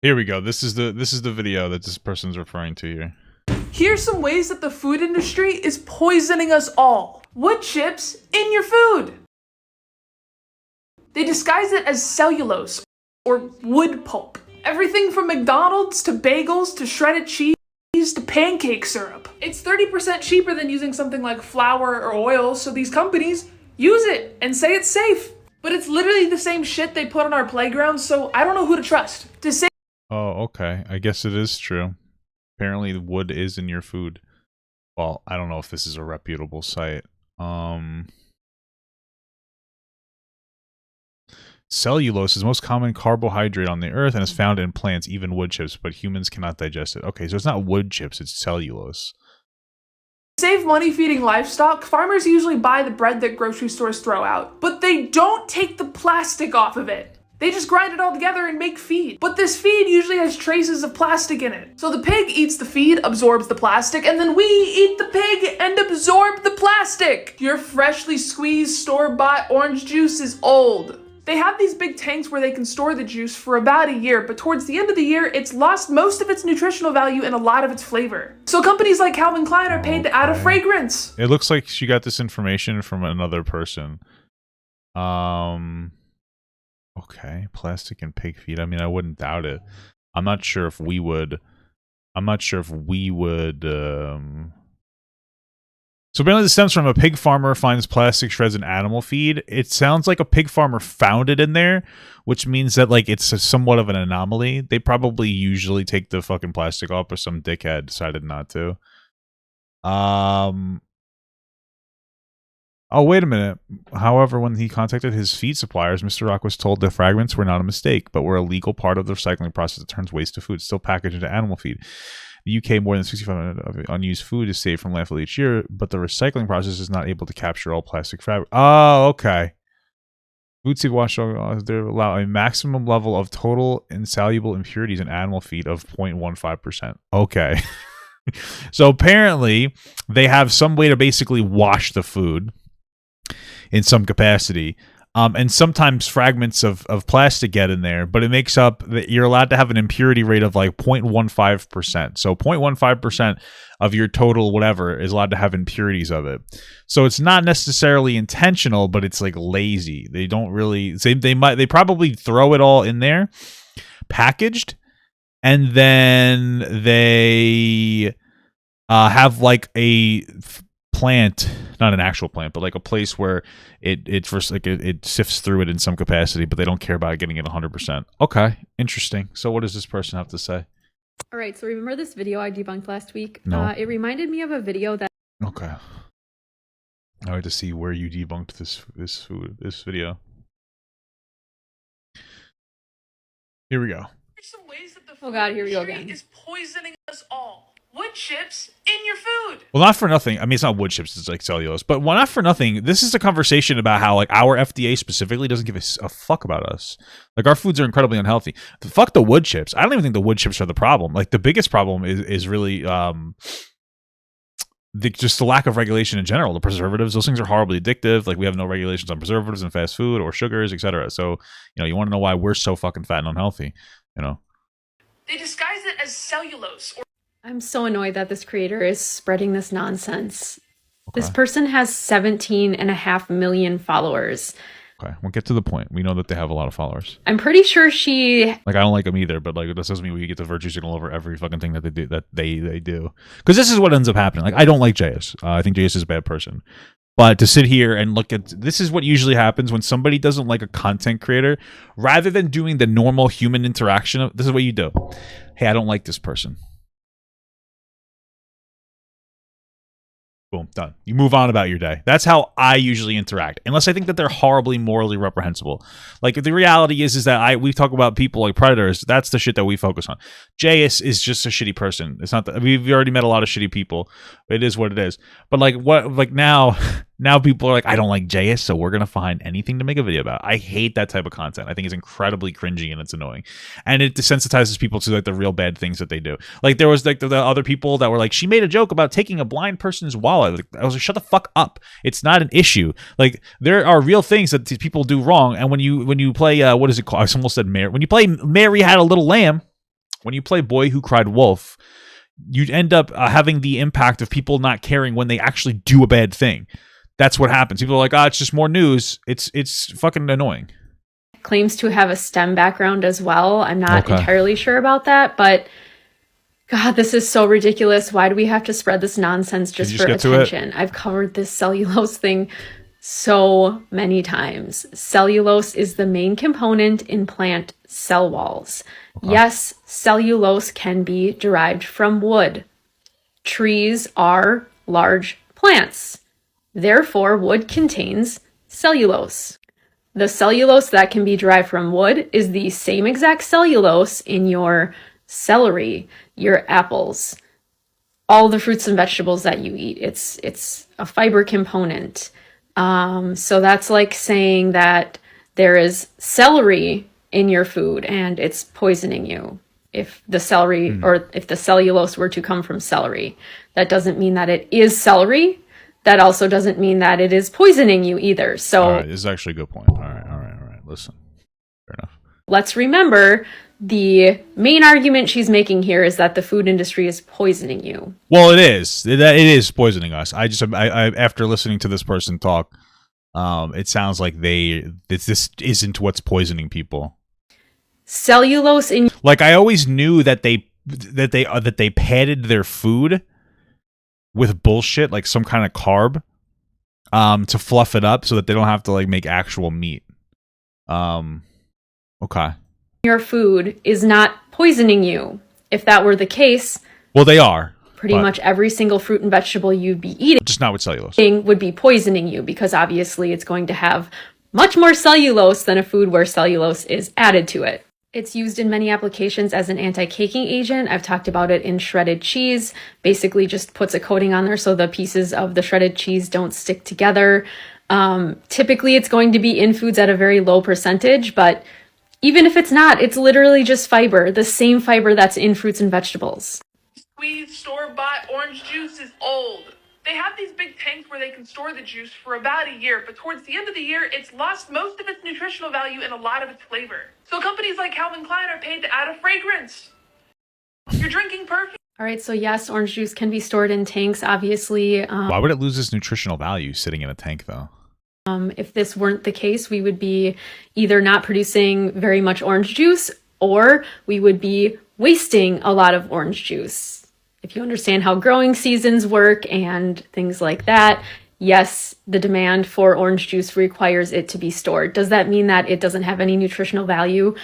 Here we go. This is the video that this person's referring to here. Here's some ways that the food industry is poisoning us all. Wood chips in your food. They disguise it as cellulose or wood pulp. Everything from McDonald's to bagels to shredded cheese to pancake syrup. It's 30% cheaper than using something like flour or oil, so these companies use it and say it's safe. But it's literally the same shit they put on our playgrounds, so I don't know who to trust. To say Oh, okay. I guess it is true. Apparently wood is in your food. Well, I don't know if this is a reputable site. Cellulose is the most common carbohydrate on the earth and is found in plants, even wood chips, but humans cannot digest it. Okay, so it's not wood chips, it's cellulose. To save money feeding livestock, farmers usually buy the bread that grocery stores throw out, but they don't take the plastic off of it. They just grind it all together and make feed. But this feed usually has traces of plastic in it. So the pig eats the feed, absorbs the plastic, and then we eat the pig and absorb the plastic. Your freshly squeezed store-bought orange juice is old. They have these big tanks where they can store the juice for about a year, but towards the end of the year, it's lost most of its nutritional value and a lot of its flavor. So companies like Calvin Klein are paid to add a fragrance. It looks like she got this information from another person. Okay, plastic and pig feed. I mean, I wouldn't doubt it. I'm not sure if we would. So apparently this stems from a pig farmer finds plastic shreds in animal feed. It sounds like a pig farmer found it in there, which means that like it's somewhat of an anomaly. They probably usually take the fucking plastic off, but some dickhead decided not to. Oh, wait a minute. However, when he contacted his feed suppliers, Mr. Rock was told the fragments were not a mistake, but were a legal part of the recycling process that turns waste to food, still packaged into animal feed. The UK, more than 65% of unused food is saved from landfill each year, but the recycling process is not able to capture all plastic fabric. Oh, okay. Food seed wash, they allow a maximum level of total insoluble impurities in animal feed of 0.15%. Okay. So apparently, they have some way to basically wash the food in some capacity. And sometimes fragments of plastic get in there, but it makes up that you're allowed to have an impurity rate of like 0.15%. So 0.15% of your total whatever is allowed to have impurities of it. So it's not necessarily intentional, but it's like lazy. They don't really they probably throw it all in there packaged, and then they have like a plant, not an actual plant, but like a place where it first like it sifts through it in some capacity, but they don't care about getting it 100%. Okay, interesting. So what does this person have to say? All right, so remember this video I debunked last week? No. It reminded me of a video that... Okay. I like to see where you debunked this video. Here we go. Some ways that the Oh God, here we go again. Is poisoning us all. Wood chips in your food. Well, not for nothing. I mean, it's not wood chips. It's like cellulose. But well, not for nothing. This is a conversation about how like our FDA specifically doesn't give a fuck about us. Like our foods are incredibly unhealthy. Fuck the wood chips. I don't even think the wood chips are the problem. Like the biggest problem is really just the lack of regulation in general. The preservatives, those things are horribly addictive. Like we have no regulations on preservatives and fast food or sugars, etc. So you know, you want to know why we're so fucking fat and unhealthy? You know, they disguise it as cellulose. I'm so annoyed that this creator is spreading this nonsense. Okay. This person has 17.5 million followers. Okay, we'll get to the point. We know that they have a lot of followers. I'm pretty sure she... Like, I don't like them either, but like, that doesn't mean we get the virtue signal over every fucking thing that they do. Because this is what ends up happening. Like, I don't like JS. I think JS is a bad person. But to sit here and look at... This is what usually happens when somebody doesn't like a content creator. Rather than doing the normal human interaction, this is what you do. Hey, I don't like this person. Boom, done. You move on about your day. That's how I usually interact, unless I think that they're horribly morally reprehensible. Like the reality is that we talk about people like predators. That's the shit that we focus on. JS is just a shitty person. It's not that we've already met a lot of shitty people. It is what it is. But like what, like now people are like, I don't like JS, so we're gonna find anything to make a video about. I hate that type of content. I think it's incredibly cringy and it's annoying, and it desensitizes people to like the real bad things that they do. Like there was like the other people that were like, she made a joke about taking a blind person's wallet. Like, I was like, shut the fuck up. It's not an issue. Like there are real things that these people do wrong, and when you play what is it called? I almost said Mary. When you play Mary Had a Little Lamb, when you play Boy Who Cried Wolf, you end up having the impact of people not caring when they actually do a bad thing. That's what happens. People are like, it's just more news. It's fucking annoying. Claims to have a STEM background as well. I'm not entirely sure about that, but God, this is so ridiculous. Why do we have to spread this nonsense just for attention? I've covered this cellulose thing so many times. Cellulose is the main component in plant cell walls. Yes, cellulose can be derived from wood. Trees are large plants. Therefore, wood contains cellulose. The cellulose that can be derived from wood is the same exact cellulose in your celery, your apples, all the fruits and vegetables that you eat. It's a fiber component. So that's like saying that there is celery in your food and it's poisoning you. If the celery or if the cellulose were to come from celery, that doesn't mean that it is celery. That also doesn't mean that it is poisoning you either. So this is actually a good point. All right. Listen, fair enough. Let's remember the main argument she's making here is that the food industry is poisoning you. Well, it is. It is poisoning us. I after listening to this person talk, it sounds like this isn't what's poisoning people. Cellulose in I always knew that they padded their food with bullshit, like some kind of carb, to fluff it up so that they don't have to make actual meat. Okay. Your food is not poisoning you. If that were the case, well, they are. Pretty much every single fruit and vegetable you'd be eating, just not with cellulose, would be poisoning you because obviously it's going to have much more cellulose than a food where cellulose is added to it. It's used in many applications as an anti-caking agent. I've talked about it in shredded cheese. Basically just puts a coating on there so the pieces of the shredded cheese don't stick together. Typically it's going to be in foods at a very low percentage, but even if it's not, it's literally just fiber, the same fiber that's in fruits and vegetables. Squeezed store-bought orange juice is old. They have these big tanks where they can store the juice for about a year, but towards the end of the year, it's lost most of its nutritional value and a lot of its flavor. So companies like Calvin Klein are paid to add a fragrance. You're drinking perfume. All right, so yes, orange juice can be stored in tanks, obviously. Why would it lose its nutritional value sitting in a tank, though? If this weren't the case, we would be either not producing very much orange juice, or we would be wasting a lot of orange juice. If you understand how growing seasons work and things like that, yes, the demand for orange juice requires it to be stored. Does that mean that it doesn't have any nutritional value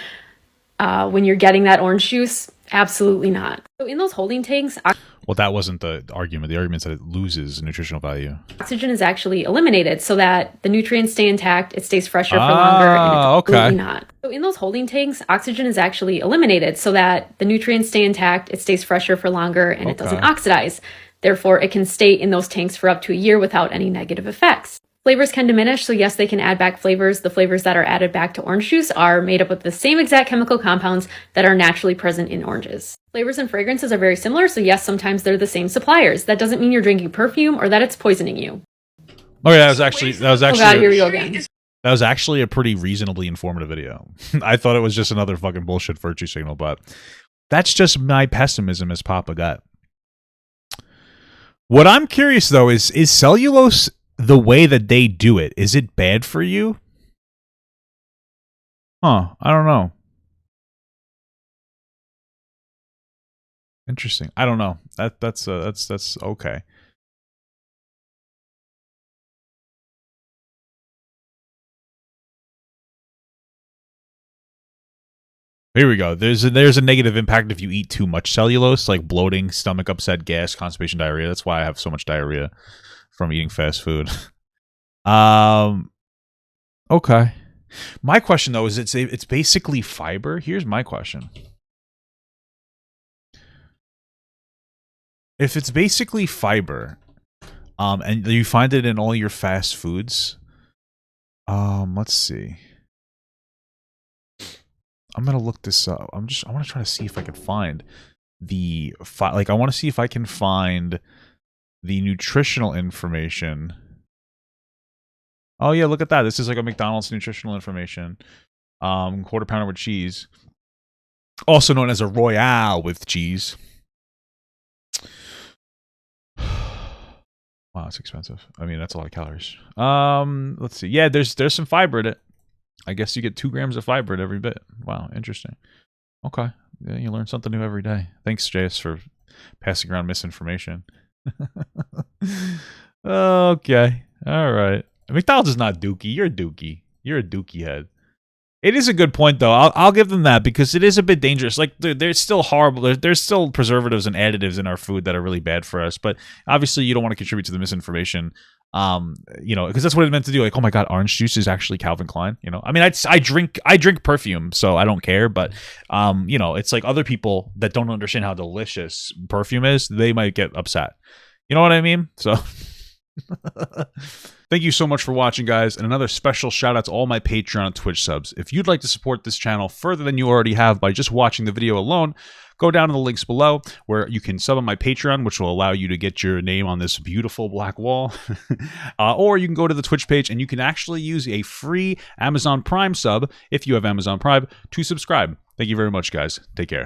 when you're getting that orange juice? Absolutely not. So in those holding tanks... Well, that wasn't the argument. The argument is that it loses nutritional value. Oxygen is actually eliminated so that the nutrients stay intact, it stays fresher for longer, and it's absolutely not. So in those holding tanks, oxygen is actually eliminated so that the nutrients stay intact, it stays fresher for longer, and it doesn't oxidize. Therefore, it can stay in those tanks for up to a year without any negative effects. Flavors can diminish, so yes, they can add back flavors. The flavors that are added back to orange juice are made up of the same exact chemical compounds that are naturally present in oranges. Flavors and fragrances are very similar, so yes, sometimes they're the same suppliers. That doesn't mean you're drinking perfume or that it's poisoning you. Oh yeah, that was actually oh God, here we go again. That was actually a pretty reasonably informative video. I thought it was just another fucking bullshit virtue signal, but that's just my pessimism as Papa got. What I'm curious though is cellulose the way that they do it, is it bad for you? I don't know. Interesting. I don't know. That's okay. Here we go. There's a negative impact if you eat too much cellulose, like bloating, stomach upset, gas, constipation, diarrhea. That's why I have so much diarrhea from eating fast food. Okay. My question though is it's basically fiber. Here's my question. If it's basically fiber, and you find it in all your fast foods, let's see. I'm gonna look this up. I want to try to see if I can find I want to see if I can find the nutritional information. Oh yeah, look at that. This is like a McDonald's nutritional information. Quarter pounder with cheese. Also known as a Royale with cheese. Wow, it's expensive. I mean, that's a lot of calories. Let's see. Yeah, there's some fiber in it. I guess you get 2 grams of fiber in every bit. Wow, interesting. Okay. Yeah, you learn something new every day. Thanks, Jayus, for passing around misinformation. Okay. All right. McDonald's is not dookie. You're a dookie. You're a dookie head. It is a good point, though. I'll give them that because it is a bit dangerous. Like, there's still horrible. There's still preservatives and additives in our food that are really bad for us. But obviously, you don't want to contribute to the misinformation. Because that's what it's meant to do. Like, oh my God, orange juice is actually Calvin Klein. I mean, I drink perfume, so I don't care. But it's like other people that don't understand how delicious perfume is. They might get upset. You know what I mean? So. Thank you so much for watching, guys, and another special shout out to all my Patreon and Twitch subs. If you'd like to support this channel further than you already have by just watching the video alone, go down to the links below where you can sub on my Patreon, which will allow you to get your name on this beautiful black wall. Or you can go to the Twitch page and you can actually use a free Amazon Prime sub, if you have Amazon Prime, to subscribe. Thank you very much, guys. Take care.